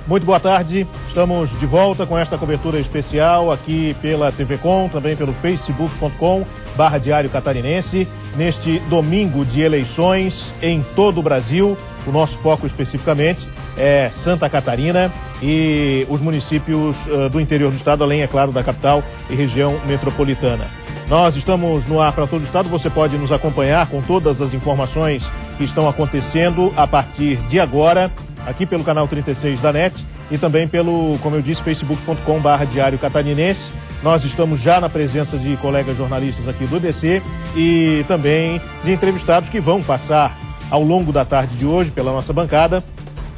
Muito boa tarde, estamos de volta com esta cobertura especial aqui pela TV Com, também pelo facebook.com/Diário Catarinense, neste domingo de eleições em todo o Brasil. O nosso foco especificamente é Santa Catarina e os municípios do interior do estado, além, é claro, da capital e região metropolitana. Nós estamos no ar para todo o estado, você pode nos acompanhar com todas as informações que estão acontecendo a partir de agora, aqui pelo canal 36 da NET e também pelo, como eu disse, facebook.com/Diário Catarinense. Nós estamos já na presença de colegas jornalistas aqui do DC e também de entrevistados que vão passar ao longo da tarde de hoje pela nossa bancada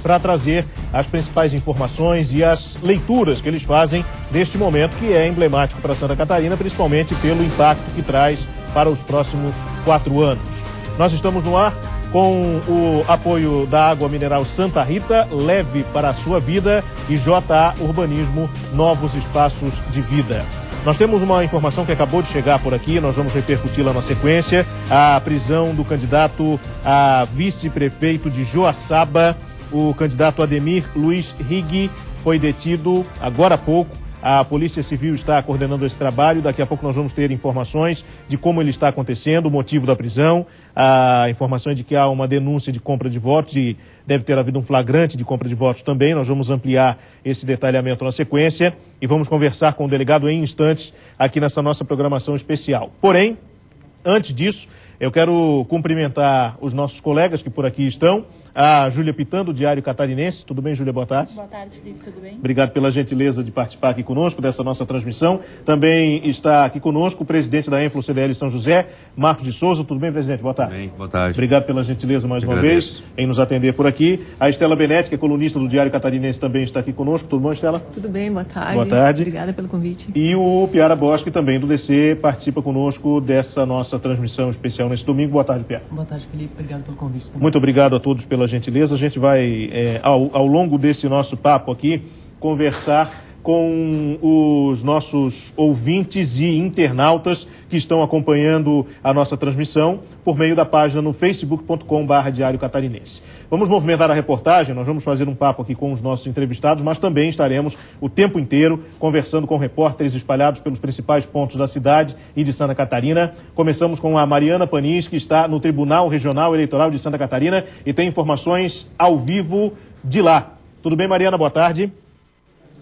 para trazer as principais informações e as leituras que eles fazem deste momento que é emblemático para Santa Catarina, principalmente pelo impacto que traz para os próximos 4 anos. Nós estamos no ar com o apoio da Água Mineral Santa Rita, leve para a sua vida, e JA Urbanismo, novos espaços de vida. Nós temos uma informação que acabou de chegar por aqui, nós vamos repercuti-la na sequência, a prisão do candidato a vice-prefeito de Joaçaba, o candidato Ademir Luiz Rigg, foi detido agora há pouco. A Polícia Civil está coordenando esse trabalho. Daqui a pouco nós vamos ter informações de como ele está acontecendo, o motivo da prisão. A informação é de que há uma denúncia de compra de votos e deve ter havido um flagrante de compra de votos também. Nós vamos ampliar esse detalhamento na sequência e vamos conversar com o delegado em instantes aqui nessa nossa programação especial. Porém, antes disso, eu quero cumprimentar os nossos colegas que por aqui estão. A Júlia Pitan, do Diário Catarinense. Tudo bem, Júlia? Boa tarde. Boa tarde, Felipe. Tudo bem? Obrigado pela gentileza de participar aqui conosco dessa nossa transmissão. Também está aqui conosco o presidente da Enflo CDL São José, Marcos de Souza. Tudo bem, presidente? Boa tarde. Tudo bem, boa tarde. Obrigado pela gentileza mais uma vez em nos atender por aqui. A Estela Benetti, que é colunista do Diário Catarinense, também está aqui conosco. Tudo bom, Estela? Tudo bem, boa tarde. Boa tarde. Obrigada pelo convite. E o Piara Bosque, também do DC, participa conosco dessa nossa transmissão especial nesse domingo. Boa tarde, Piara. Boa tarde, Felipe. Obrigado pelo convite também. Muito obrigado a todos pela gentileza. A gente vai, ao longo desse nosso papo aqui, conversar com os nossos ouvintes e internautas que estão acompanhando a nossa transmissão por meio da página no facebook.com/Diário Catarinense. Vamos movimentar a reportagem, nós vamos fazer um papo aqui com os nossos entrevistados, mas também estaremos o tempo inteiro conversando com repórteres espalhados pelos principais pontos da cidade e de Santa Catarina. Começamos com a Mariana Panis, que está no Tribunal Regional Eleitoral de Santa Catarina e tem informações ao vivo de lá. Tudo bem, Mariana? Boa tarde.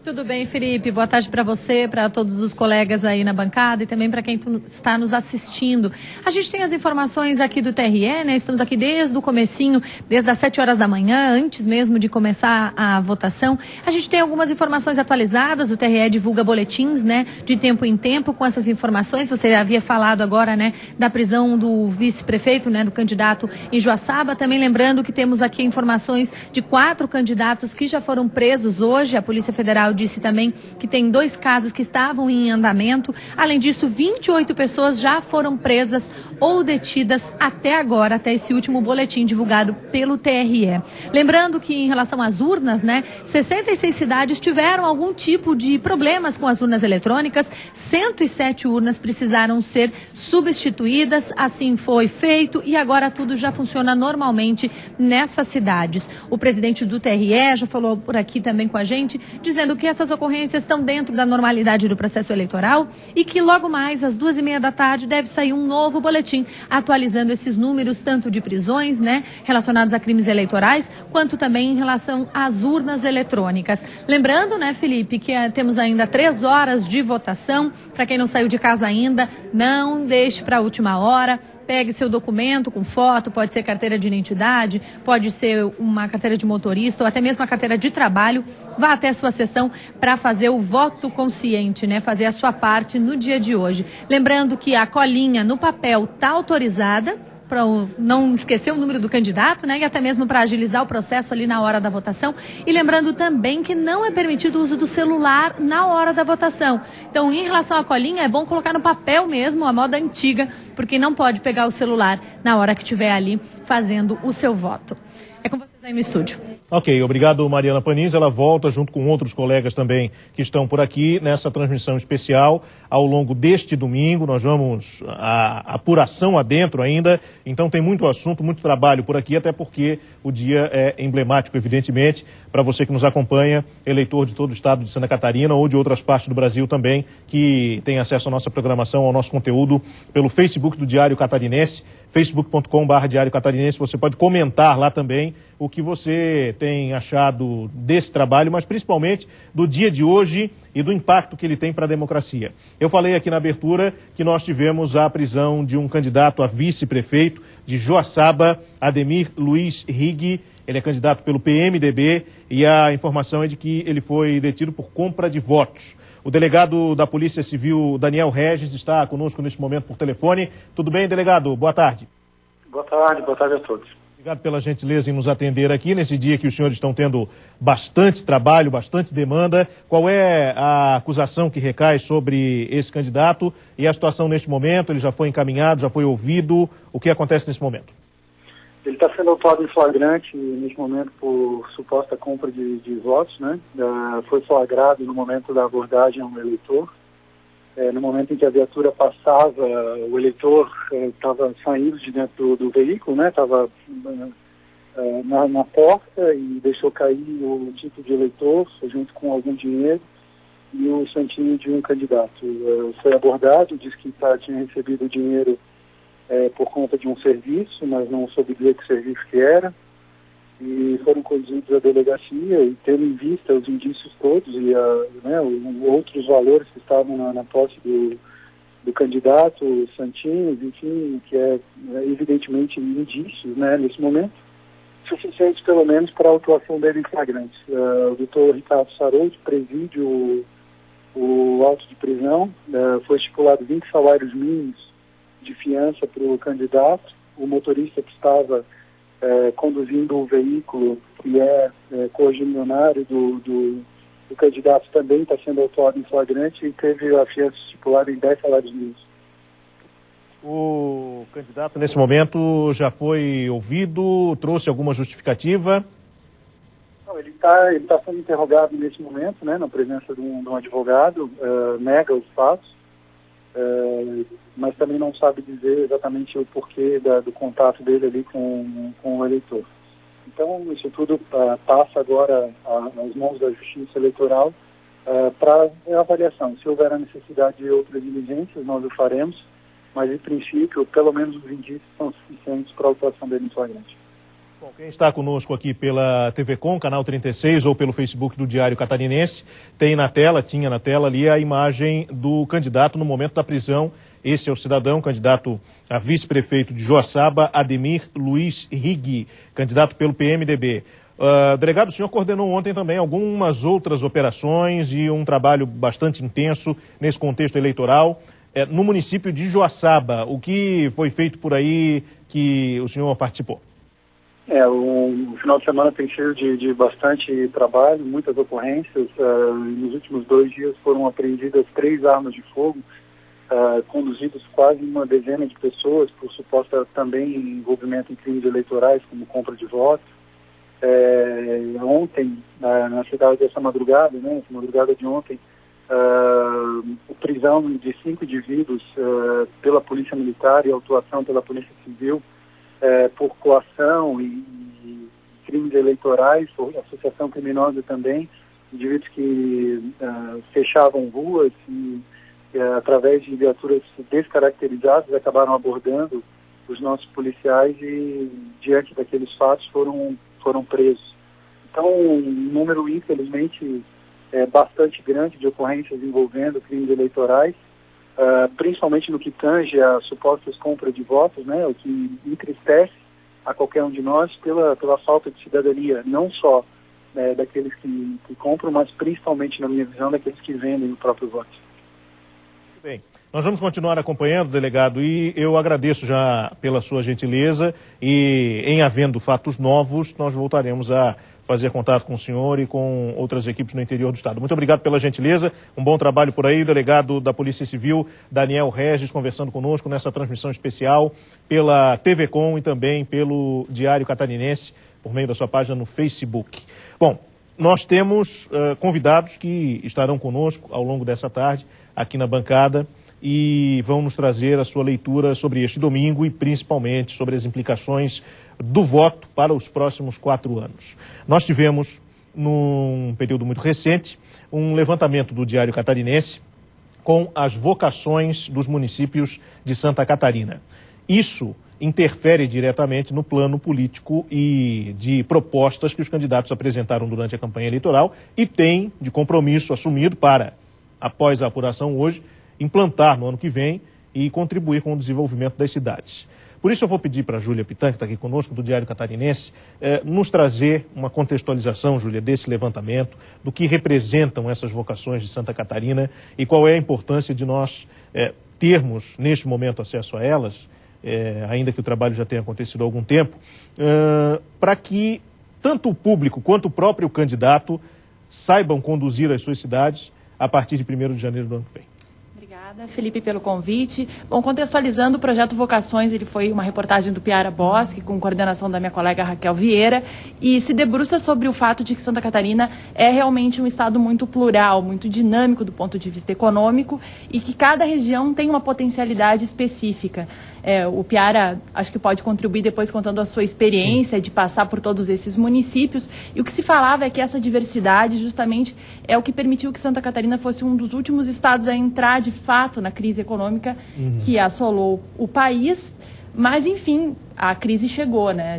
Tudo bem, Felipe. Boa tarde para você, para todos os colegas aí na bancada e também para quem está nos assistindo. A gente tem as informações aqui do TRE, né? Estamos aqui desde o comecinho, desde as 7 horas da manhã, antes mesmo de começar a votação. A gente tem algumas informações atualizadas, o TRE divulga boletins, né, de tempo em tempo com essas informações. Você havia falado agora, né, da prisão do vice-prefeito, né, do candidato em Joaçaba. Também lembrando que temos aqui informações de 4 candidatos que já foram presos hoje. A Polícia Federal disse também que tem 2 casos que estavam em andamento. Além disso, 28 pessoas já foram presas ou detidas até agora, até esse último boletim divulgado pelo TRE. Lembrando que em relação às urnas, né, 66 cidades tiveram algum tipo de problemas com as urnas eletrônicas, 107 urnas precisaram ser substituídas, assim foi feito e agora tudo já funciona normalmente nessas cidades. O presidente do TRE já falou por aqui também com a gente, dizendo que essas ocorrências estão dentro da normalidade do processo eleitoral e que logo mais, às 2h30 da tarde, deve sair um novo boletim atualizando esses números, tanto de prisões, né, relacionados a crimes eleitorais, quanto também em relação às urnas eletrônicas. Lembrando, né, Felipe, que temos ainda 3 horas de votação. Para quem não saiu de casa ainda, não deixe para a última hora. Pegue seu documento com foto, pode ser carteira de identidade, pode ser uma carteira de motorista ou até mesmo a carteira de trabalho. Vá até a sua sessão para fazer o voto consciente, né? Fazer a sua parte no dia de hoje. Lembrando que a colinha no papel está autorizada, para não esquecer o número do candidato, né? E até mesmo para agilizar o processo ali na hora da votação. E lembrando também que não é permitido o uso do celular na hora da votação. Então, em relação à colinha, é bom colocar no papel mesmo, a moda antiga, porque não pode pegar o celular na hora que estiver ali fazendo o seu voto. É com vocês aí no estúdio. Ok, obrigado Mariana Panis. Ela volta junto com outros colegas também que estão por aqui nessa transmissão especial ao longo deste domingo. Nós vamos a apuração adentro ainda, então tem muito assunto, muito trabalho por aqui, até porque o dia é emblemático, evidentemente, para você que nos acompanha, eleitor de todo o estado de Santa Catarina ou de outras partes do Brasil também, que tem acesso à nossa programação, ao nosso conteúdo pelo Facebook do Diário Catarinense, facebook.com/Diário Catarinense. Você pode comentar lá também o que você tem achado desse trabalho, mas principalmente do dia de hoje e do impacto que ele tem para a democracia. Eu falei aqui na abertura que nós tivemos a prisão de um candidato a vice-prefeito de Joaçaba, Ademir Luiz Righi. Ele é candidato pelo PMDB e a informação é de que ele foi detido por compra de votos. O delegado da Polícia Civil, Daniel Regis, está conosco neste momento por telefone. Tudo bem, delegado? Boa tarde. Boa tarde a todos. Obrigado pela gentileza em nos atender aqui nesse dia que os senhores estão tendo bastante trabalho, bastante demanda. Qual é a acusação que recai sobre esse candidato e a situação neste momento? Ele já foi encaminhado, já foi ouvido? O que acontece nesse momento? Ele está sendo autuado em flagrante neste momento por suposta compra de votos, né? Foi flagrado no momento da abordagem a um eleitor. No momento em que a viatura passava, o eleitor estava saindo de dentro do veículo, né? Estava na porta e deixou cair o título de eleitor junto com algum dinheiro e o santinho de um candidato. Foi abordado, disse que tinha recebido o dinheiro por conta de um serviço, mas não soube dizer que serviço que era, e foram conduzidos à delegacia e tendo em vista os indícios todos e outros valores que estavam na posse do candidato, Santinho, enfim, que é evidentemente indícios, né, nesse momento, suficientes pelo menos para a autuação dele em flagrante. O doutor Ricardo Saroldi preside o auto de prisão, foi estipulado 20 salários mínimos de fiança para o candidato. O motorista que estava conduzindo o veículo, que é correligionário do candidato, também está sendo autuado em flagrante e teve a fiança estipulada em 10 salários mínimos. O candidato, nesse momento, já foi ouvido, trouxe alguma justificativa? Não, ele tá sendo interrogado nesse momento, né, na presença de um advogado, nega os fatos, mas também não sabe dizer exatamente o porquê do contato dele ali com o eleitor. Então, isso tudo passa agora nas mãos da Justiça Eleitoral para avaliação. Se houver a necessidade de outras diligências, nós o faremos, mas, em princípio, pelo menos os indícios são suficientes para a autuação dele em flagrante. Bom, quem está conosco aqui pela TV Com, canal 36, ou pelo Facebook do Diário Catarinense, tinha na tela ali a imagem do candidato no momento da prisão. Esse é o cidadão, candidato a vice-prefeito de Joaçaba, Ademir Luiz Righi, candidato pelo PMDB. Delegado, o senhor coordenou ontem também algumas outras operações e um trabalho bastante intenso nesse contexto eleitoral no município de Joaçaba. O que foi feito por aí que o senhor participou? O final de semana tem sido de bastante trabalho, muitas ocorrências. Nos últimos 2 dias foram apreendidas 3 armas de fogo, conduzidos quase uma dezena de pessoas por suposta também envolvimento em crimes eleitorais, como compra de votos. Ontem, na cidade dessa madrugada, né, essa madrugada de ontem, a prisão de 5 indivíduos pela Polícia Militar e autuação pela Polícia Civil por coação e crimes eleitorais, por associação criminosa também, indivíduos que fechavam ruas e através de viaturas descaracterizadas acabaram abordando os nossos policiais e diante daqueles fatos foram presos. Então, um número infelizmente bastante grande de ocorrências envolvendo crimes eleitorais, principalmente no que tange a supostas compras de votos, né, o que entristece a qualquer um de nós pela falta de cidadania, não só daqueles que compram, mas principalmente, na minha visão, daqueles que vendem o próprio voto. Bem, nós vamos continuar acompanhando, delegado, e eu agradeço já pela sua gentileza e, em havendo fatos novos, nós voltaremos a fazer contato com o senhor e com outras equipes no interior do estado. Muito obrigado pela gentileza, um bom trabalho por aí. O delegado da Polícia Civil, Daniel Regis, conversando conosco nessa transmissão especial pela TV Com e também pelo Diário Catarinense, por meio da sua página no Facebook. Bom, nós temos convidados que estarão conosco ao longo dessa tarde aqui na bancada e vão nos trazer a sua leitura sobre este domingo e principalmente sobre as implicações do voto para os próximos 4 anos. Nós tivemos, num período muito recente, um levantamento do Diário Catarinense com as vocações dos municípios de Santa Catarina. Isso interfere diretamente no plano político e de propostas que os candidatos apresentaram durante a campanha eleitoral e têm de compromisso assumido para, após a apuração hoje, implantar no ano que vem e contribuir com o desenvolvimento das cidades. Por isso eu vou pedir para a Júlia Pitan, que está aqui conosco, do Diário Catarinense, nos trazer uma contextualização, Júlia, desse levantamento, do que representam essas vocações de Santa Catarina e qual é a importância de nós termos, neste momento, acesso a elas, ainda que o trabalho já tenha acontecido há algum tempo, para que tanto o público quanto o próprio candidato saibam conduzir as suas cidades a partir de 1º de janeiro do ano que vem. Obrigada, Felipe, pelo convite. Bom, contextualizando, o projeto Vocações, ele foi uma reportagem do Piara Bosque, com coordenação da minha colega Raquel Vieira, e se debruça sobre o fato de que Santa Catarina é realmente um estado muito plural, muito dinâmico do ponto de vista econômico, e que cada região tem uma potencialidade específica. O Piara, acho que pode contribuir depois contando a sua experiência de passar por todos esses municípios. E o que se falava é que essa diversidade justamente é o que permitiu que Santa Catarina fosse um dos últimos estados a entrar de fato na crise econômica que assolou o país. Mas, enfim, a crise chegou, né?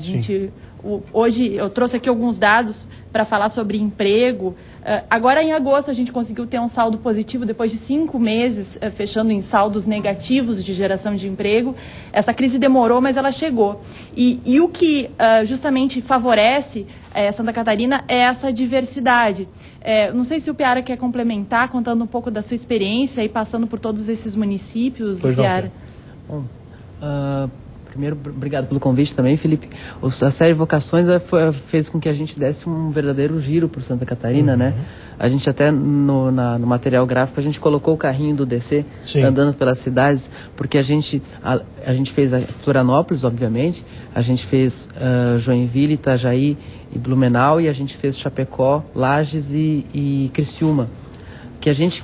Hoje eu trouxe aqui alguns dados para falar sobre emprego. Agora, em agosto, a gente conseguiu ter um saldo positivo depois de 5 meses fechando em saldos negativos de geração de emprego. Essa crise demorou, mas ela chegou. E o que justamente favorece Santa Catarina é essa diversidade. Não sei se o Piara quer complementar, contando um pouco da sua experiência e passando por todos esses municípios. Pois Piara. Bom, primeiro, obrigado pelo convite também, Felipe. A série Vocações fez com que a gente desse um verdadeiro giro por Santa Catarina, né? A gente até, no material gráfico, a gente colocou o carrinho do DC, andando pelas cidades, porque a gente fez Florianópolis, obviamente, a gente fez Joinville, Itajaí e Blumenau, e a gente fez Chapecó, Lages e Criciúma, que a gente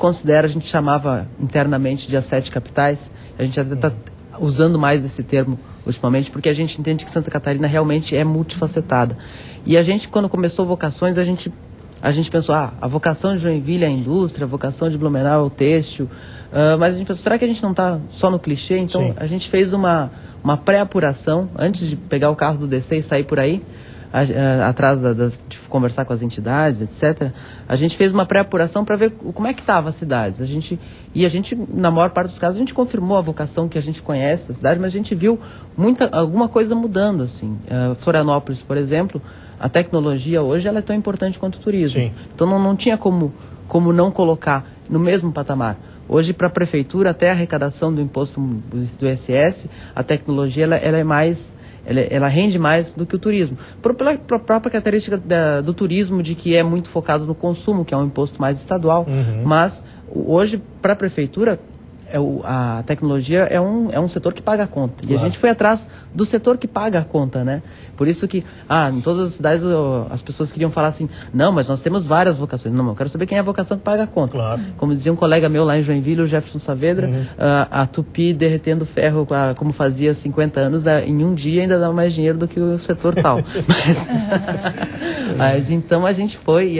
chamava internamente de as 7 capitais. A gente até está usando mais esse termo ultimamente, porque a gente entende que Santa Catarina realmente é multifacetada. E a gente, quando começou Vocações, a gente pensou, a vocação de Joinville é a indústria, a vocação de Blumenau é o têxtil, mas a gente pensou, será que a gente não está só no clichê? Então, a gente fez uma pré-apuração, antes de pegar o carro do DC e sair por aí, atrás de conversar com as entidades, etc. A gente fez uma pré-apuração para ver como é que estavam as cidades. A gente, na maior parte dos casos, a gente confirmou a vocação que a gente conhece da cidade, mas a gente viu alguma coisa mudando, assim. Florianópolis, por exemplo, a tecnologia hoje ela é tão importante quanto o turismo. Sim. Então não tinha como não colocar no mesmo patamar. Hoje, para a prefeitura, até a arrecadação do imposto do ISS, a tecnologia ela rende mais do que o turismo. Pela própria característica do turismo, de que é muito focado no consumo, que é um imposto mais estadual. Mas hoje, para a prefeitura, a tecnologia é um setor que paga a conta. Claro. E a gente foi atrás do setor que paga a conta, né? Por isso que, em todas as cidades as pessoas queriam falar assim, não, mas nós temos várias vocações. Não, eu quero saber quem é a vocação que paga a conta. Claro. Como dizia um colega meu lá em Joinville, o Jefferson Saavedra, a Tupi derretendo ferro, como fazia 50 anos, em um dia ainda dá mais dinheiro do que o setor tal. Mas então a gente foi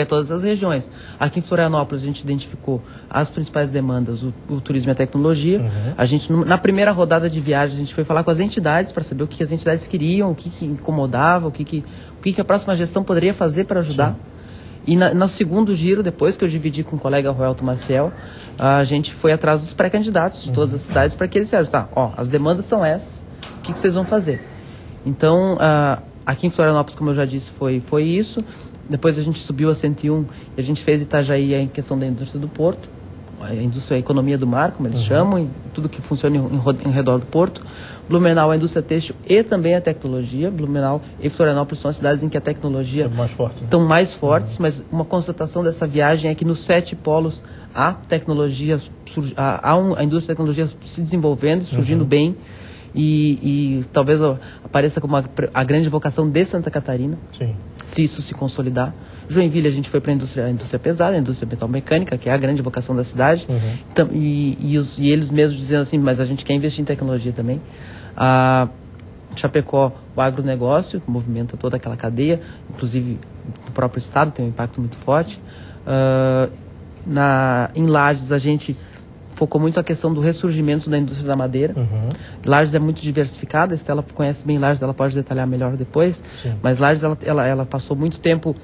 a todas as regiões. Aqui em Florianópolis a gente identificou as principais demandas, o turismo e a tecnologia. A gente, na primeira rodada de viagens, a gente foi falar com as entidades para saber o que as entidades queriam, o que incomodava, o que a próxima gestão poderia fazer para ajudar. Sim. E no segundo giro, depois que eu dividi com o colega Roelto Maciel, a gente foi atrás dos pré-candidatos de todas as cidades para que eles disseram, as demandas são essas, o que vocês vão fazer? Então, aqui em Florianópolis, como eu já disse, foi isso. Depois a gente subiu a 101 e a gente fez Itajaí em questão da indústria do porto, a indústria, a economia do mar, como eles chamam, e tudo que funciona em redor do porto. Blumenau, a indústria têxtil e também a tecnologia. Blumenau e Florianópolis são as cidades em que a tecnologia estão mais fortes, mas uma constatação dessa viagem é que nos 7 polos a indústria da tecnologia se desenvolvendo, surgindo bem. e talvez apareça como a grande vocação de Santa Catarina, Sim. se isso se consolidar. Joinville a gente foi para a indústria pesada, a indústria metalmecânica, que é a grande vocação da cidade. Então, e eles mesmos dizendo assim, mas a gente quer investir em tecnologia também. Chapecó, o agronegócio, que movimenta toda aquela cadeia, inclusive no próprio estado tem um impacto muito forte. Em Lages a gente focou muito a questão do ressurgimento da indústria da madeira. Lages é muito diversificada, a Estela conhece bem Lages, ela pode detalhar melhor depois. Sim. Mas Lages ela passou muito tempo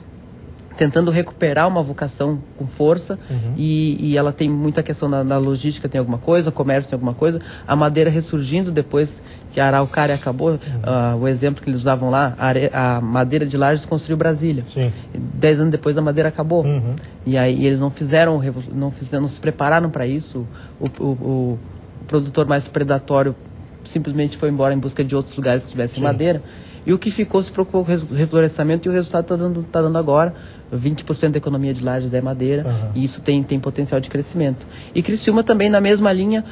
tentando recuperar uma vocação com força, e ela tem muita questão na logística, tem alguma coisa, comércio tem alguma coisa, a madeira ressurgindo depois que a Araucária acabou. O exemplo que eles usavam lá, a madeira de Lages construiu Brasília. Sim. 10 anos depois a madeira acabou. E aí eles não se prepararam para isso. O produtor mais predatório simplesmente foi embora em busca de outros lugares que tivessem madeira. E o que ficou se preocupou com o reflorestamento, e o resultado está dando agora. 20% da economia de Lages é madeira, e isso tem potencial de crescimento. E Criciúma também na mesma linha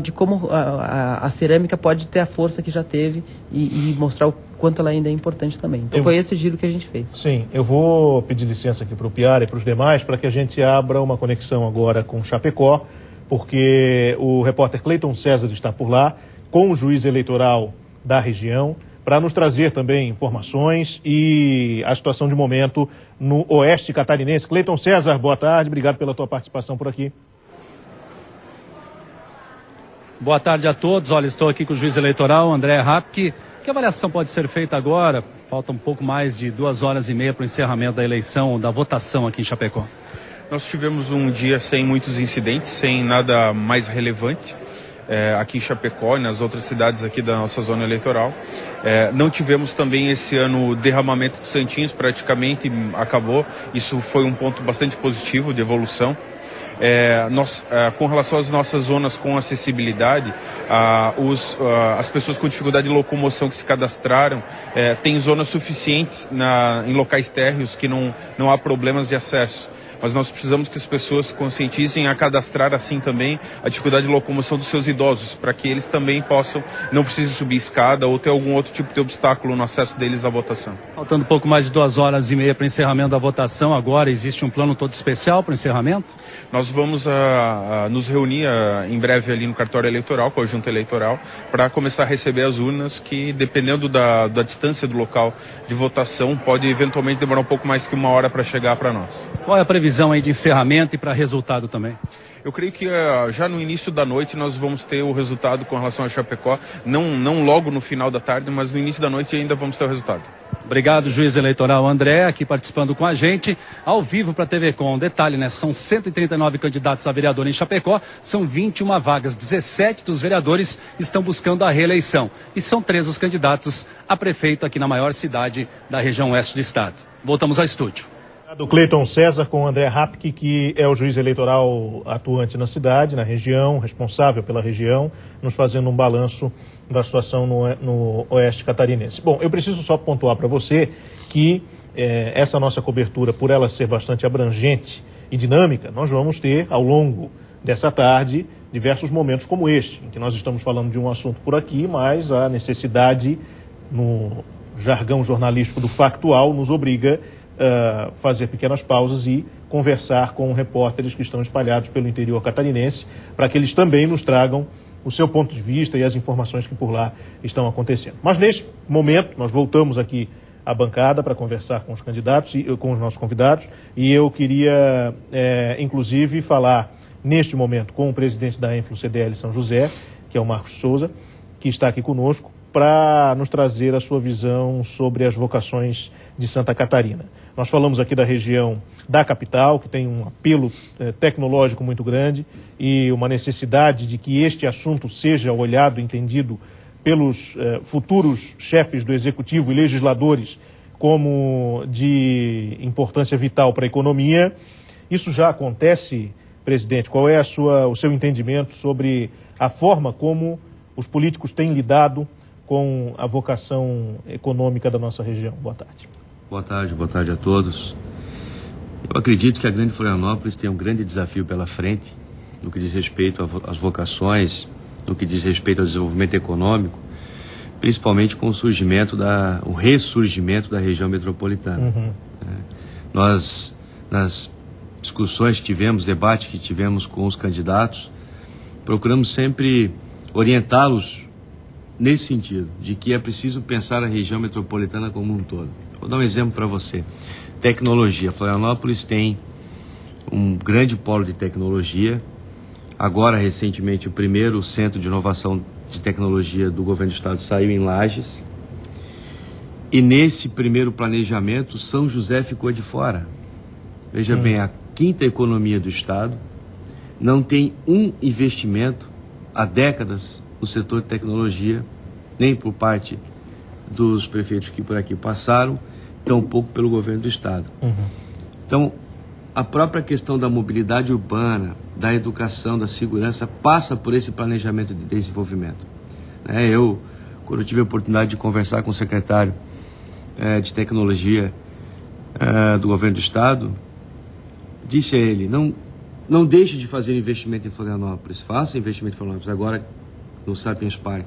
de como a cerâmica pode ter a força que já teve e mostrar o quanto ela ainda é importante também. Então foi esse giro que a gente fez. Sim, eu vou pedir licença aqui para o Piara e para os demais para que a gente abra uma conexão agora com Chapecó, porque o repórter Cleiton César está por lá com o juiz eleitoral da região, para nos trazer também informações e a situação de momento no Oeste Catarinense. Cleiton César, boa tarde, obrigado pela tua participação por aqui. Boa tarde a todos, olha, estou aqui com o juiz eleitoral, André Rapke. Que avaliação pode ser feita agora? Falta um pouco mais de 2h30 para o encerramento da eleição, da votação aqui em Chapecó. Nós tivemos um dia sem muitos incidentes, sem nada mais relevante. Aqui em Chapecó e nas outras cidades aqui da nossa zona eleitoral. Não tivemos também esse ano derramamento de santinhos, praticamente acabou. Isso foi um ponto bastante positivo de evolução. Com relação às nossas zonas com acessibilidade, as pessoas com dificuldade de locomoção que se cadastraram têm zonas suficientes em locais térreos que não há problemas de acesso. Mas nós precisamos que as pessoas conscientizem a cadastrar assim também a dificuldade de locomoção dos seus idosos, para que eles também não precisem subir escada ou ter algum outro tipo de obstáculo no acesso deles à votação. Faltando um pouco mais de 2h30 para o encerramento da votação, agora existe um plano todo especial para o encerramento? Nós vamos nos reunir em breve ali no cartório eleitoral, com a junta eleitoral, para começar a receber as urnas, que dependendo da distância do local de votação, pode eventualmente demorar um pouco mais que 1 hora para chegar para nós. Qual é a previsão aí de encerramento e para resultado também? Eu creio que já no início da noite nós vamos ter o resultado com relação a Chapecó, não logo no final da tarde, mas no início da noite ainda vamos ter o resultado. Obrigado, juiz eleitoral André, aqui participando com a gente, ao vivo para a TV Com. Detalhe, né? São 139 candidatos a vereador em Chapecó, são 21 vagas, 17 dos vereadores estão buscando a reeleição. E são 3 os candidatos a prefeito aqui na maior cidade da região oeste do estado. Voltamos ao estúdio. Do Cleiton César com o André Rapke, que é o juiz eleitoral atuante na cidade, na região, responsável pela região, nos fazendo um balanço da situação no Oeste Catarinense. Bom, eu preciso só pontuar para você que essa nossa cobertura, por ela ser bastante abrangente e dinâmica, nós vamos ter, ao longo dessa tarde, diversos momentos como este, em que nós estamos falando de um assunto por aqui, mas a necessidade, no jargão jornalístico do factual, nos obriga fazer pequenas pausas e conversar com repórteres que estão espalhados pelo interior catarinense, para que eles também nos tragam o seu ponto de vista e as informações que por lá estão acontecendo. Mas neste momento nós voltamos aqui à bancada para conversar com os candidatos e com os nossos convidados, e eu queria inclusive falar neste momento com o presidente da Enflu-CDL São José, que é o Marcos Souza, que está aqui conosco para nos trazer a sua visão sobre as vocações de Santa Catarina. Nós falamos aqui da região da capital, que tem um apelo tecnológico muito grande e uma necessidade de que este assunto seja olhado, entendido pelos futuros chefes do Executivo e legisladores como de importância vital para a economia. Isso já acontece, presidente? Qual é o seu entendimento sobre a forma como os políticos têm lidado com a vocação econômica da nossa região? Boa tarde. Boa tarde a todos. Eu acredito que a Grande Florianópolis tem um grande desafio pela frente, no que diz respeito às vocações, no que diz respeito ao desenvolvimento econômico, principalmente com o ressurgimento da região metropolitana. Nós, nas discussões que tivemos, debates que tivemos com os candidatos, procuramos sempre orientá-los nesse sentido, de que é preciso pensar a região metropolitana como um todo. Vou dar um exemplo para você. Tecnologia. Florianópolis tem um grande polo de tecnologia. Agora, recentemente, o primeiro centro de inovação de tecnologia do governo do estado saiu em Lages. E nesse primeiro planejamento, São José ficou de fora. Veja bem, a quinta economia do estado não tem um investimento há décadas no setor de tecnologia, nem por parte dos prefeitos que por aqui passaram, tampouco pelo governo do estado. Então, a própria questão da mobilidade urbana, da educação, da segurança, passa por esse planejamento de desenvolvimento. Quando eu tive a oportunidade de conversar com o secretário de tecnologia do governo do estado, disse a ele, não deixe de fazer investimento em Florianópolis, faça investimento em Florianópolis, agora no Sapiens Park,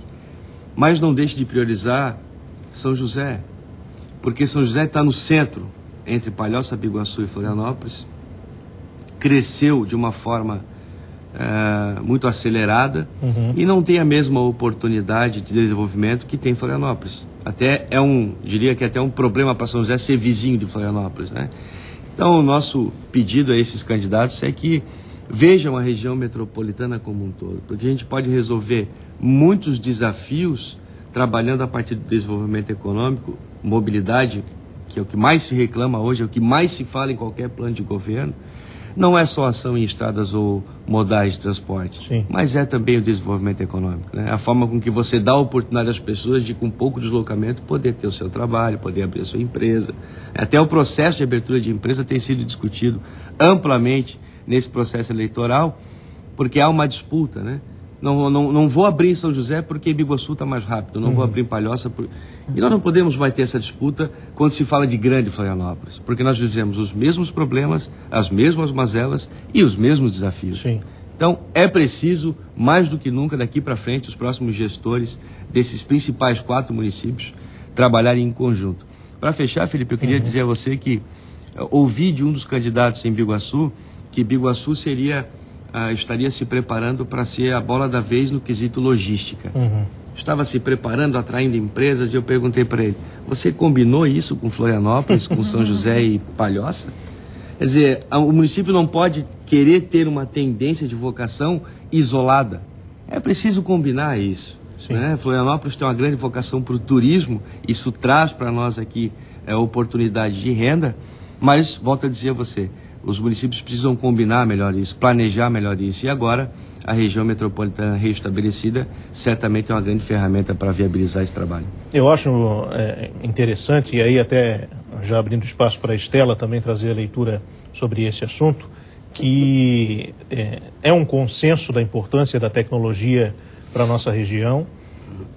mas não deixe de priorizar São José, porque São José está no centro, entre Palhoça, Biguaçu e Florianópolis, cresceu de uma forma muito acelerada e não tem a mesma oportunidade de desenvolvimento que tem Florianópolis. Diria que até um problema para São José ser vizinho de Florianópolis, né? Então, o nosso pedido a esses candidatos é que vejam a região metropolitana como um todo, porque a gente pode resolver muitos desafios trabalhando a partir do desenvolvimento econômico, mobilidade, que é o que mais se reclama hoje, é o que mais se fala em qualquer plano de governo. Não é só ação em estradas ou modais de transporte, mas é também o desenvolvimento econômico, né? A forma com que você dá a oportunidade às pessoas de, com pouco deslocamento, poder ter o seu trabalho, poder abrir a sua empresa. Até o processo de abertura de empresa tem sido discutido amplamente nesse processo eleitoral, porque há uma disputa, né? Não vou abrir em São José porque Biguaçu está mais rápido, não vou abrir em Palhoça. E nós não podemos mais ter essa disputa quando se fala de grande Florianópolis, porque nós vivemos os mesmos problemas, as mesmas mazelas e os mesmos desafios. Então, é preciso, mais do que nunca, daqui para frente, os próximos gestores desses principais 4 municípios trabalharem em conjunto. Para fechar, Felipe, eu queria dizer a você que ouvi de um dos candidatos em Biguaçu que Biguaçu estaria se preparando para ser a bola da vez no quesito logística. Estava se preparando, atraindo empresas, e eu perguntei para ele, você combinou isso com Florianópolis, com São José e Palhoça? Quer dizer, o município não pode querer ter uma tendência de vocação isolada. É preciso combinar isso, né? Florianópolis tem uma grande vocação para o turismo, isso traz para nós aqui oportunidade de renda, mas, volto a dizer a você, os municípios precisam combinar melhor isso, planejar melhor isso. E agora, a região metropolitana reestabelecida certamente é uma grande ferramenta para viabilizar esse trabalho. Eu acho interessante, e aí até já abrindo espaço para a Estela também trazer a leitura sobre esse assunto, que é um consenso da importância da tecnologia para a nossa região,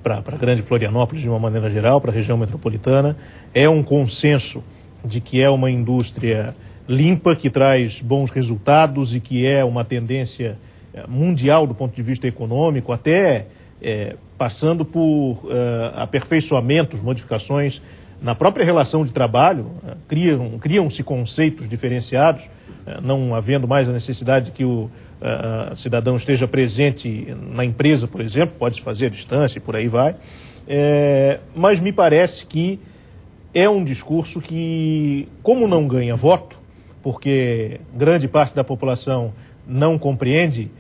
para a grande Florianópolis de uma maneira geral, para a região metropolitana. É um consenso de que é uma indústria limpa, que traz bons resultados e que é uma tendência mundial do ponto de vista econômico, até passando por aperfeiçoamentos, modificações na própria relação de trabalho. Criam-se conceitos diferenciados, não havendo mais a necessidade de que o cidadão esteja presente na empresa, por exemplo, pode-se fazer à distância e por aí vai. Mas me parece que é um discurso que, como não ganha voto, porque grande parte da população não compreende,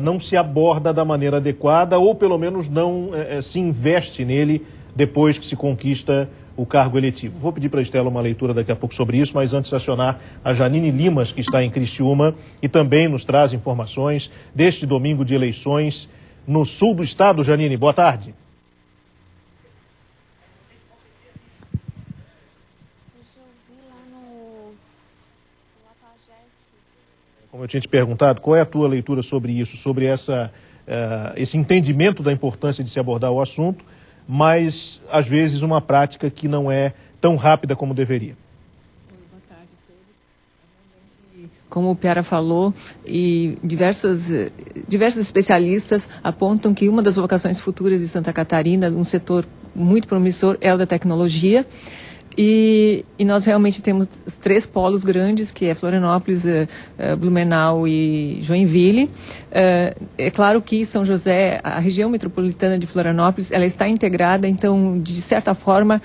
não se aborda da maneira adequada, ou pelo menos não se investe nele depois que se conquista o cargo eletivo. Vou pedir para a Estela uma leitura daqui a pouco sobre isso, mas antes acionar a Janine Limas, que está em Criciúma e também nos traz informações deste domingo de eleições no sul do estado. Janine, boa tarde. Como eu tinha te perguntado, qual é a tua leitura sobre isso, sobre esse entendimento da importância de se abordar o assunto, mas, às vezes, uma prática que não é tão rápida como deveria? Boa tarde a todos. Como o Piara falou, e diversos especialistas apontam que uma das vocações futuras de Santa Catarina, um setor muito promissor, é o da tecnologia. E nós realmente temos 3 polos grandes, que é Florianópolis, Blumenau e Joinville. É claro que São José, a região metropolitana de Florianópolis, ela está integrada, então, de certa forma,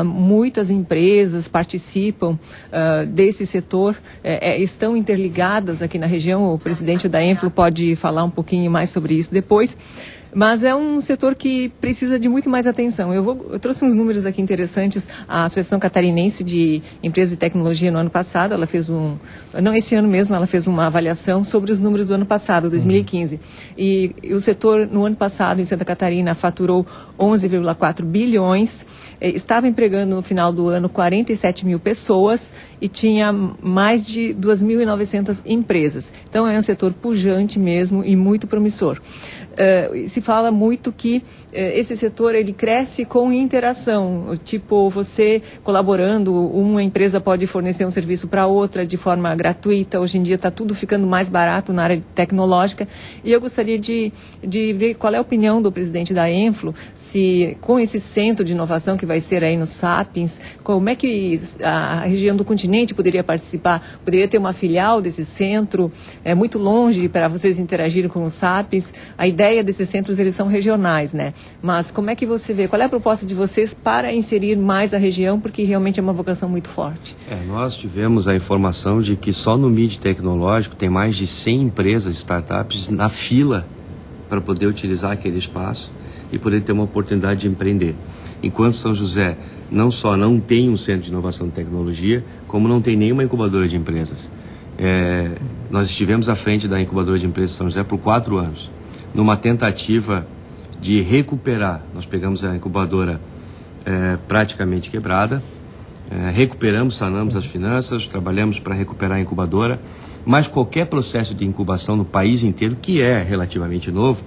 muitas empresas participam desse setor, estão interligadas aqui na região. O presidente da Enflo pode falar um pouquinho mais sobre isso depois. Mas é um setor que precisa de muito mais atenção. Eu trouxe uns números aqui interessantes. A Associação Catarinense de Empresas de Tecnologia, no ano passado, ela fez não esse ano mesmo, ela fez uma avaliação sobre os números do ano passado, 2015. E o setor, no ano passado, em Santa Catarina, faturou 11,4 bilhões, estava empregando no final do ano 47 mil pessoas e tinha mais de 2.900 empresas. Então é um setor pujante mesmo e muito promissor. Se fala muito que esse setor ele cresce com interação, tipo você colaborando, uma empresa pode fornecer um serviço para outra de forma gratuita. Hoje em dia está tudo ficando mais barato na área tecnológica, e eu gostaria de ver qual é a opinião do presidente da Enflo, se com esse centro de inovação que vai ser aí no Sapiens, como é que a região do continente poderia participar, poderia ter uma filial desse centro, é muito longe para vocês interagirem com o Sapiens. A ideia desses centros, eles são regionais, né? Mas como é que você vê? Qual é a proposta de vocês para inserir mais a região? Porque realmente é uma vocação muito forte. Nós tivemos a informação de que só no MID tecnológico tem mais de 100 empresas, startups, na fila para poder utilizar aquele espaço e poder ter uma oportunidade de empreender. Enquanto São José não só não tem um centro de inovação e tecnologia, como não tem nenhuma incubadora de empresas. Nós estivemos à frente da incubadora de empresas de São José por 4 anos. Numa tentativa de recuperar, nós pegamos a incubadora praticamente quebrada, recuperamos, sanamos as finanças, trabalhamos para recuperar a incubadora, mas qualquer processo de incubação no país inteiro, que é relativamente novo,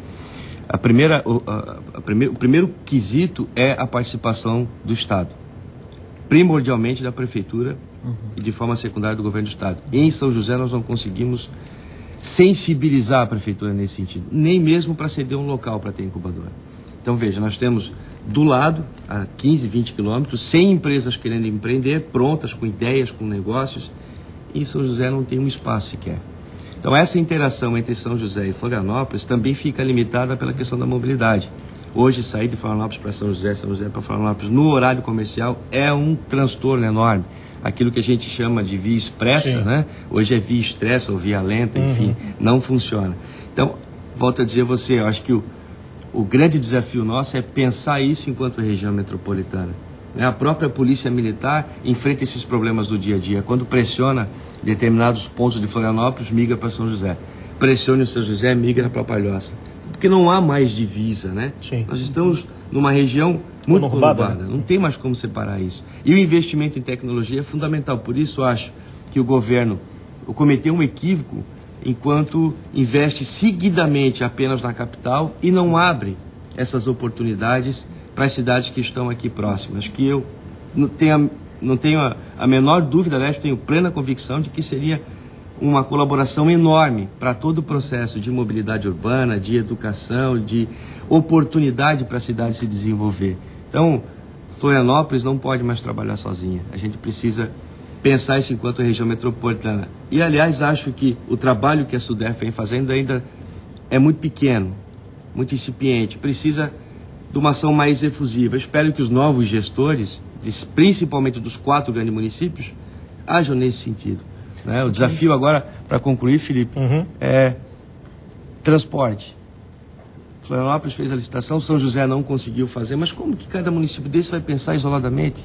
o primeiro quesito é a participação do Estado, primordialmente da Prefeitura e de forma secundária do Governo do Estado. Em São José nós não conseguimos sensibilizar a Prefeitura nesse sentido, nem mesmo para ceder um local para ter incubadora. Então veja, nós temos do lado, a 15, 20 quilômetros, 100 empresas querendo empreender, prontas, com ideias, com negócios, e em São José não tem um espaço sequer. Então essa interação entre São José e Florianópolis também fica limitada pela questão da mobilidade. Hoje sair de Florianópolis para São José para Florianópolis no horário comercial é um transtorno enorme. Aquilo que a gente chama de via expressa, né? Hoje é via expressa ou via lenta, enfim, não funciona. Então, volto a dizer a você, eu acho que o grande desafio nosso é pensar isso enquanto região metropolitana. A própria Polícia Militar enfrenta esses problemas do dia a dia. Quando pressiona determinados pontos de Florianópolis, migra para São José. Pressione o São José, migra para Palhoça. Porque não há mais divisa, né? Sim. Nós estamos numa região muito conurbada, né? Não tem mais como separar isso. E o investimento em tecnologia é fundamental. Por isso, acho que o governo cometeu um equívoco enquanto investe seguidamente apenas na capital e não abre essas oportunidades para as cidades que estão aqui próximas. Que eu não tenho a menor dúvida, aliás, tenho plena convicção de que seria uma colaboração enorme para todo o processo de mobilidade urbana, de educação, de oportunidade para a cidade se desenvolver. Então, Florianópolis não pode mais trabalhar sozinha. A gente precisa pensar isso enquanto região metropolitana. E, aliás, acho que o trabalho que a SUDEF vem fazendo ainda é muito pequeno, muito incipiente. Precisa de uma ação mais efusiva. Eu espero que os novos gestores, principalmente dos 4 grandes municípios, ajam nesse sentido. O desafio agora, para concluir, Felipe, é transporte. Florianópolis fez a licitação, São José não conseguiu fazer, mas como que cada município desse vai pensar isoladamente?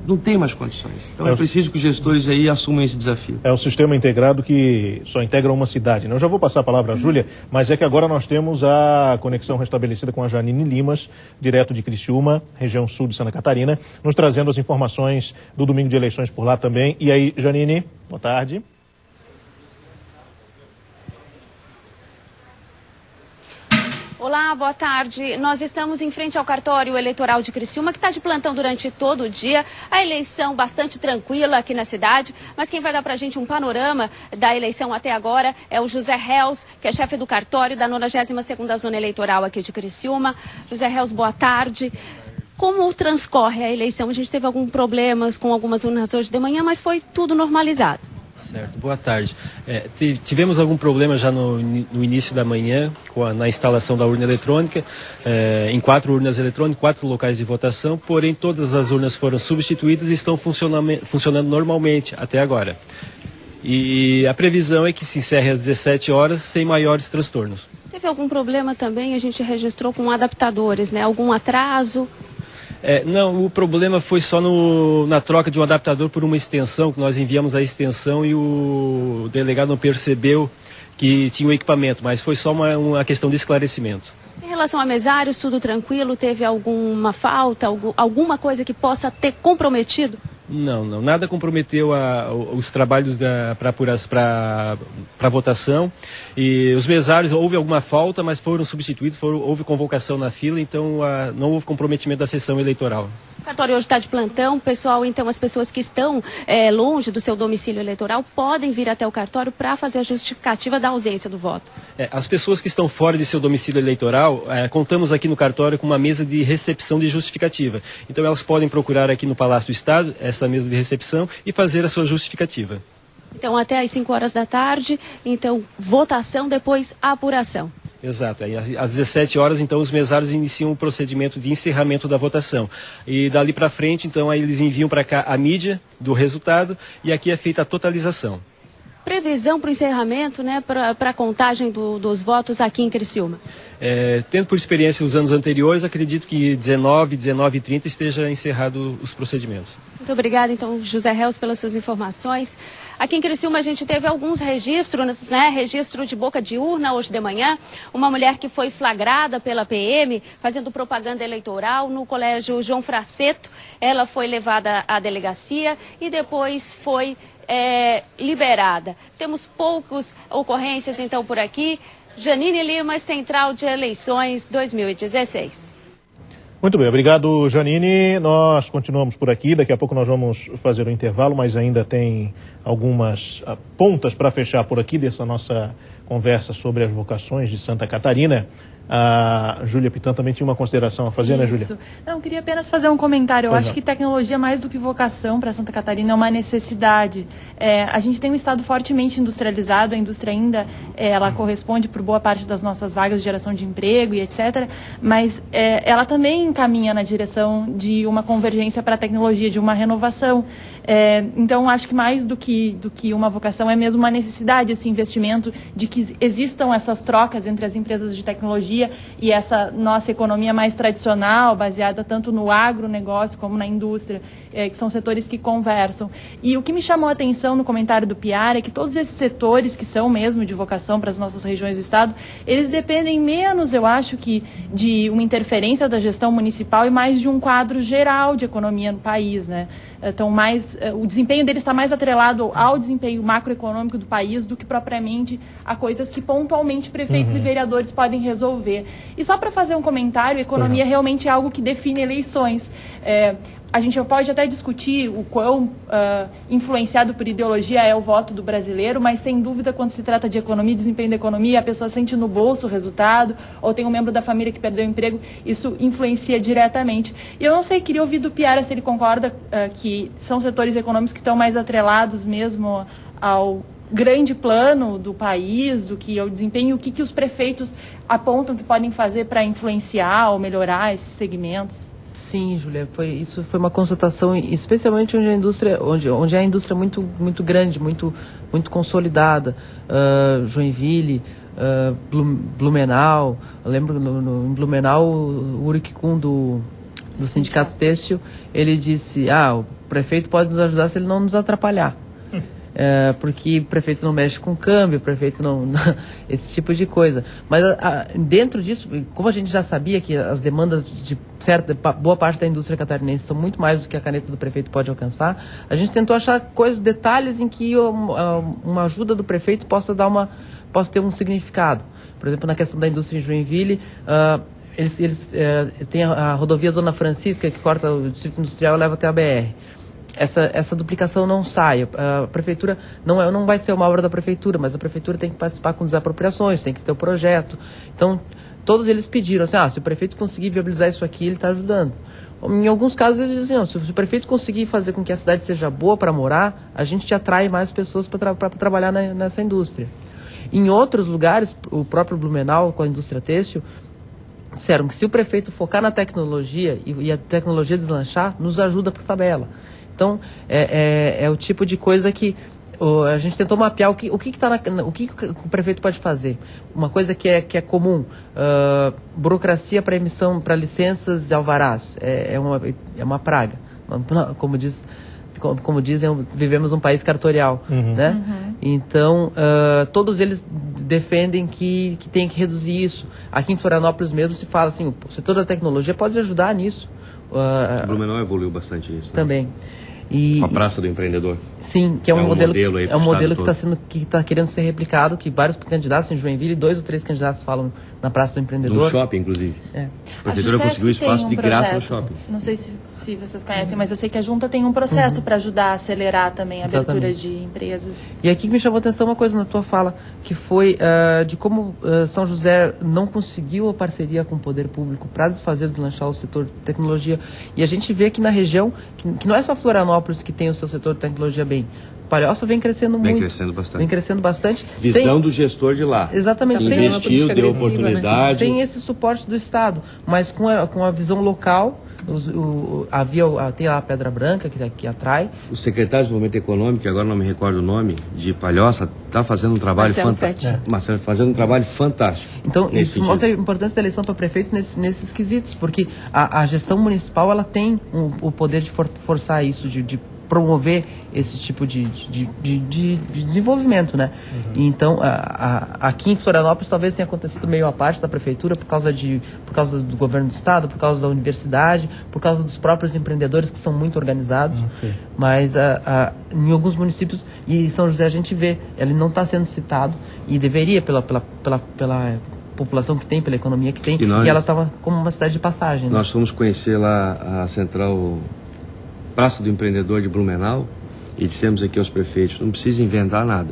Não tem mais condições. Então é preciso que os gestores aí assumam esse desafio. É um sistema integrado que só integra uma cidade, né? Eu já vou passar a palavra à Júlia, mas é que agora nós temos a conexão restabelecida com a Janine Limas, direto de Criciúma, região sul de Santa Catarina, nos trazendo as informações do domingo de eleições por lá também. E aí, Janine, boa tarde. Olá, Olá, boa tarde. Nós estamos em frente ao cartório eleitoral de Criciúma, que está de plantão durante todo o dia. A eleição bastante tranquila aqui na cidade, mas quem vai dar para a gente um panorama da eleição até agora é o José Reus, que é chefe do cartório da 92ª Zona Eleitoral aqui de Criciúma. José Reus, boa tarde. Como transcorre a eleição? A gente teve alguns problemas com algumas urnas hoje de manhã, mas foi tudo normalizado. Certo, boa tarde. Tivemos algum problema já no início da manhã na instalação da urna eletrônica, em 4 urnas eletrônicas, 4 locais de votação, porém todas as urnas foram substituídas e estão funcionando normalmente até agora. E a previsão é que se encerre às 17 horas sem maiores transtornos. Teve algum problema também, a gente registrou com adaptadores, né? Algum atraso? Não, o problema foi só na troca de um adaptador por uma extensão, que nós enviamos a extensão e o delegado não percebeu que tinha o equipamento, mas foi só uma questão de esclarecimento. Em relação a mesários, tudo tranquilo? Teve alguma falta, alguma coisa que possa ter comprometido? Não, nada comprometeu os trabalhos para votação. E os mesários, houve alguma falta, mas foram substituídos, houve convocação na fila, então não houve comprometimento da sessão eleitoral. O cartório hoje está de plantão, pessoal, então as pessoas que estão longe do seu domicílio eleitoral podem vir até o cartório para fazer a justificativa da ausência do voto. As pessoas que estão fora de seu domicílio eleitoral, contamos aqui no cartório com uma mesa de recepção de justificativa. Então elas podem procurar aqui no Palácio do Estado essa mesa de recepção e fazer a sua justificativa. Então até às 5 horas da tarde, então votação, depois apuração. Exato. Às 17 horas, então, os mesários iniciam o procedimento de encerramento da votação. E dali para frente, então, aí eles enviam para cá a mídia do resultado e aqui é feita a totalização. Previsão para o encerramento, né, para a contagem dos votos aqui em Criciúma? Tendo por experiência os anos anteriores, acredito que 19h30 esteja encerrado os procedimentos. Muito obrigada, então, José Reus, pelas suas informações. Aqui em Criciúma a gente teve alguns registros, né? Registro de boca de urna hoje de manhã. Uma mulher que foi flagrada pela PM fazendo propaganda eleitoral no colégio João Fraceto. Ela foi levada à delegacia e depois foi liberada. Temos poucas ocorrências, então, por aqui. Janine Lima, Central de Eleições 2016. Muito bem, obrigado, Janine. Nós continuamos por aqui, daqui a pouco nós vamos fazer o intervalo, mas ainda tem algumas pontas para fechar por aqui dessa nossa conversa sobre as vocações de Santa Catarina. A Júlia Pitan também tinha uma consideração a fazer, né, Júlia? Não, queria apenas fazer um comentário. Eu acho que tecnologia, mais do que vocação para Santa Catarina, é uma necessidade. A gente tem um estado fortemente industrializado, a indústria ainda ela corresponde por boa parte das nossas vagas de geração de emprego e etc., mas ela também caminha na direção de uma convergência para a tecnologia, de uma renovação. Então, acho que mais do que uma vocação, é mesmo uma necessidade esse investimento, de que existam essas trocas entre as empresas de tecnologia e essa nossa economia mais tradicional, baseada tanto no agronegócio como na indústria, que são setores que conversam. E o que me chamou a atenção no comentário do Piara é que todos esses setores que são mesmo de vocação para as nossas regiões do Estado, eles dependem menos, eu acho, que de uma interferência da gestão municipal e mais de um quadro geral de economia no país, né? Então, o desempenho deles está mais atrelado ao desempenho macroeconômico do país do que propriamente a coisas que pontualmente prefeitos e vereadores podem resolver. E só para fazer um comentário, a economia realmente é algo que define eleições. A gente pode até discutir o quão influenciado por ideologia é o voto do brasileiro, mas sem dúvida, quando se trata de economia, desempenho da economia, a pessoa sente no bolso o resultado, ou tem um membro da família que perdeu o emprego, isso influencia diretamente. E eu não sei, queria ouvir do Piara se ele concorda que são setores econômicos que estão mais atrelados mesmo ao grande plano do país, do que é o desempenho, o que os prefeitos apontam que podem fazer para influenciar ou melhorar esses segmentos. Sim, Júlia, isso foi uma constatação, especialmente onde a indústria é muito grande, muito consolidada. Joinville, Blumenau. Eu lembro em Blumenau, o Uric Kuhn do Sindicato Têxtil, ele disse: o prefeito pode nos ajudar se ele não nos atrapalhar. Porque o prefeito não mexe com câmbio, o prefeito não esse tipo de coisa. Mas dentro disso, como a gente já sabia que as demandas de boa parte da indústria catarinense são muito mais do que a caneta do prefeito pode alcançar, a gente tentou achar detalhes em que uma ajuda do prefeito possa ter um significado. Por exemplo, na questão da indústria em Joinville, eles têm a rodovia Dona Francisca, que corta o distrito industrial e leva até a BR. Essa duplicação não sai. A prefeitura não vai ser uma obra da prefeitura, mas a prefeitura tem que participar com desapropriações, tem que ter o projeto. Então, todos eles pediram assim, se o prefeito conseguir viabilizar isso aqui, ele está ajudando. Em alguns casos, eles dizem, se o prefeito conseguir fazer com que a cidade seja boa para morar, a gente atrai mais pessoas para trabalhar nessa indústria. Em outros lugares, o próprio Blumenau, com a indústria têxtil, disseram que se o prefeito focar na tecnologia e a tecnologia deslanchar, nos ajuda por tabela. Então, é o tipo de coisa que a gente tentou mapear o que o prefeito pode fazer. Uma coisa que é comum, burocracia para emissão, para licenças e alvarás, é uma praga. Como dizem, vivemos um país cartorial, né? Então, todos eles defendem que tem que reduzir isso. Aqui em Florianópolis mesmo se fala assim, o setor da tecnologia pode ajudar nisso. O Blumenau evoluiu bastante nisso. Também. A Praça do Empreendedor. Sim, que é um modelo que está querendo ser replicado, que vários candidatos em Joinville, 2 ou 3 candidatos falam na Praça do Empreendedor. No shopping, inclusive. A prefeitura conseguiu espaço de graça no shopping. Não sei se vocês conhecem, mas eu sei que a Junta tem um processo para ajudar a acelerar também a abertura de empresas. E aqui me chamou a atenção uma coisa na tua fala, que foi de como São José não conseguiu a parceria com o poder público para deslanchar o setor de tecnologia. E a gente vê aqui na região que não é só Florianópolis que tem o seu setor de tecnologia bem. Palhoça vem crescendo muito. Vem crescendo bastante. Visão do gestor de lá. Exatamente. Investiu, deu oportunidade. Né? Sem esse suporte do Estado, mas com a visão local. Tem lá a Pedra Branca que atrai. O secretário de Desenvolvimento Econômico, que agora não me recordo o nome, de Palhoça, está fazendo um trabalho fantástico. Marcelo, fazendo um trabalho fantástico. Então, isso mostra a importância da eleição para prefeito nesses quesitos, porque a gestão municipal ela tem o poder de forçar isso, de promover esse tipo de desenvolvimento, né? Então, aqui em Florianópolis talvez tenha acontecido meio à parte da prefeitura por causa do governo do estado, por causa da universidade, por causa dos próprios empreendedores que são muito organizados. Mas em alguns municípios, e em São José a gente vê, ele não está sendo citado e deveria pela população que tem, pela economia que tem, e ela estava como uma cidade de passagem. Nós fomos conhecer lá a central Praça do Empreendedor de Blumenau e dissemos aqui aos prefeitos, não precisa inventar nada.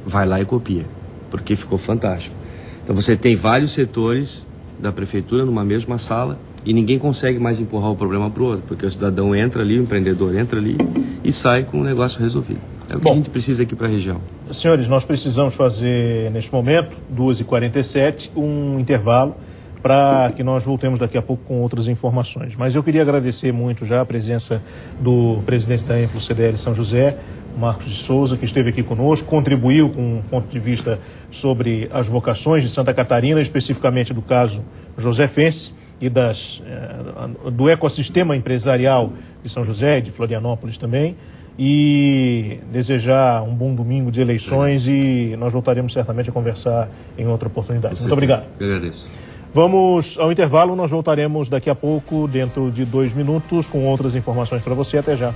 Vai lá e copia, porque ficou fantástico. Então você tem vários setores da prefeitura numa mesma sala e ninguém consegue mais empurrar o problema para o outro, porque o cidadão entra ali, o empreendedor entra ali e sai com o negócio resolvido. É o que a gente precisa aqui para a região. Senhores, nós precisamos fazer, neste momento, 2h47, um intervalo, para que nós voltemos daqui a pouco com outras informações. Mas eu queria agradecer muito já a presença do presidente da Influ CDL São José, Marcos de Souza, que esteve aqui conosco, contribuiu com um ponto de vista sobre as vocações de Santa Catarina, especificamente do caso josefense e do ecossistema empresarial de São José e de Florianópolis também. E desejar um bom domingo de eleições e nós voltaremos certamente a conversar em outra oportunidade. Muito obrigado. Eu agradeço. Vamos ao intervalo, nós voltaremos daqui a pouco, dentro de 2 minutos, com outras informações para você. Até já.